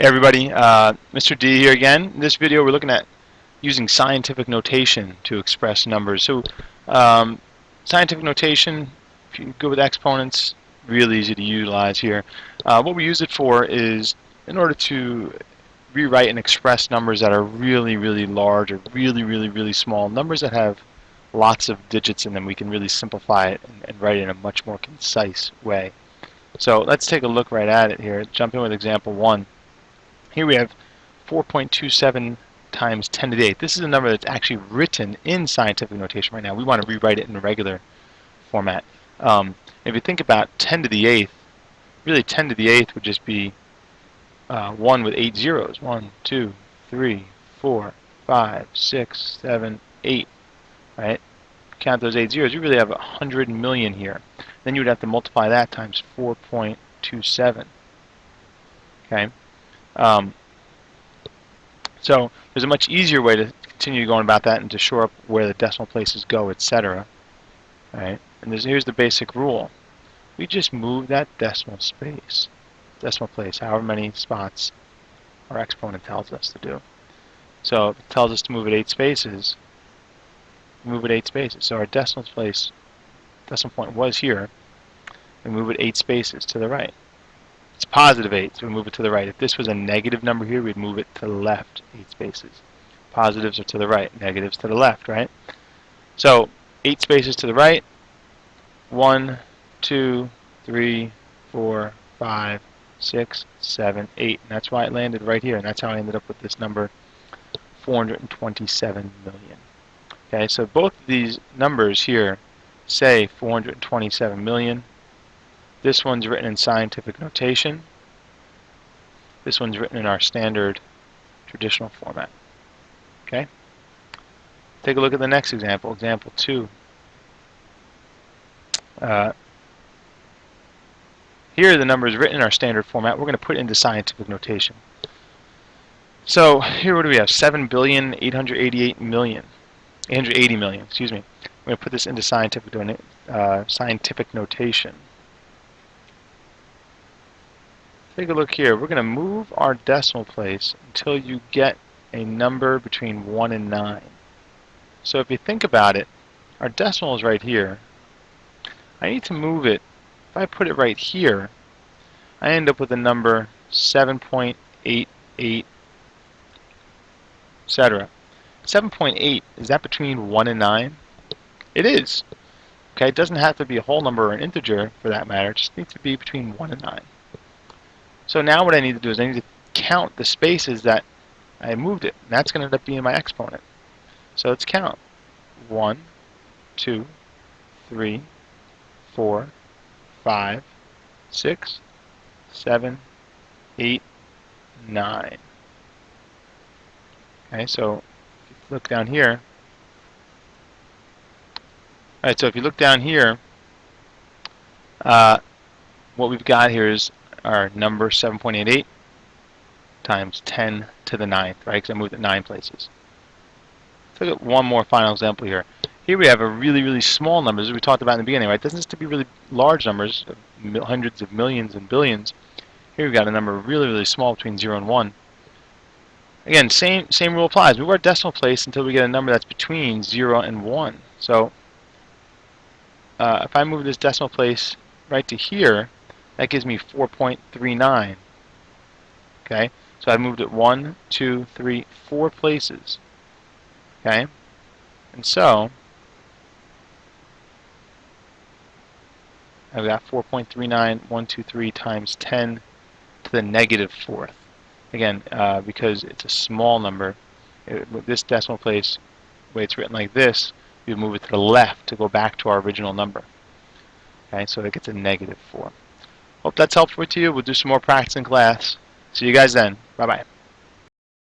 Hey everybody, Mr. D here again. In this video we're looking at using scientific notation to express numbers. So scientific notation, if you go with exponents, really easy to utilize here. What we use it for is in order to rewrite and express numbers that are really, really large or really, really, really small. Numbers that have lots of digits in them, we can really simplify it and write it in a much more concise way. So let's take a look right at it here. Jump in with example 1. Here we have 4.27 times 10 to the 8th. This is a number that's actually written in scientific notation right now. We want to rewrite it in a regular format. If you think about 10 to the 8th, really 10 to the 8th would just be 1 with 8 zeros. 1, 2, 3, 4, 5, 6, 7, 8. Right? Count those 8 zeros. You really have 100 million here. Then you would have to multiply that times 4.27. Okay? So there's a much easier way to continue going about that and to shore up where the decimal places go, etc. Right? And here's the basic rule. We just move that decimal place, however many spots our exponent tells us to do. So if it tells us to move it 8 spaces, move it 8 spaces. So our decimal point was here. We move it 8 spaces to the right. It's positive 8, so we move it to the right. If this was a negative number here, we'd move it to the left 8 spaces. Positives are to the right, negatives to the left, right? So 8 spaces to the right. 1, 2, 3, 4, 5, 6, 7, 8. And that's why it landed right here. And that's how I ended up with this number, 427 million. Okay, so both of these numbers here say 427 million. This one's written in scientific notation. This one's written in our standard traditional format. Okay? Take a look at the next example, example 2. Here the number is written in our standard format. We're going to put it into scientific notation. So here what do we have? 7,888 million. 880 million, excuse me. We're going to put this into scientific notation. Take a look here. We're going to move our decimal place until you get a number between 1 and 9. So if you think about it, our decimal is right here. I need to move it. If I put it right here, I end up with a number 7.88, etc. 7.8, is that between 1 and 9? It is. Okay, it doesn't have to be a whole number or an integer for that matter. It just needs to be between 1 and 9. So now what I need to do is I need to count the spaces that I moved it. And that's going to end up being my exponent. So let's count. 1, 2, 3, 4, 5, 6, 7, 8, 9. Okay, so if you look down here. Alright, so if you look down here, what we've got here is our number 7.88 times 10 to the 9th, right? Because I moved it 9 places. Let's look at one more final example here. Here we have a really, really small number, as we talked about in the beginning, right? It doesn't have to be really large numbers, hundreds of millions and billions. Here we've got a number really, really small between 0 and 1. Again, same rule applies. Move our decimal place until we get a number that's between 0 and 1. So if I move this decimal place right to here, that gives me 4.39. Okay, so I moved it 1, 2, 3, 4 places. Okay, and so I've got 4.39123 times 10 to the negative 4th. Again, because it's a small number, with this decimal place, the way it's written like this, we move it to the left to go back to our original number. Okay, so it gets a negative 4. Hope that's helpful to you. We'll do some more practice in class. See you guys then. Bye-bye.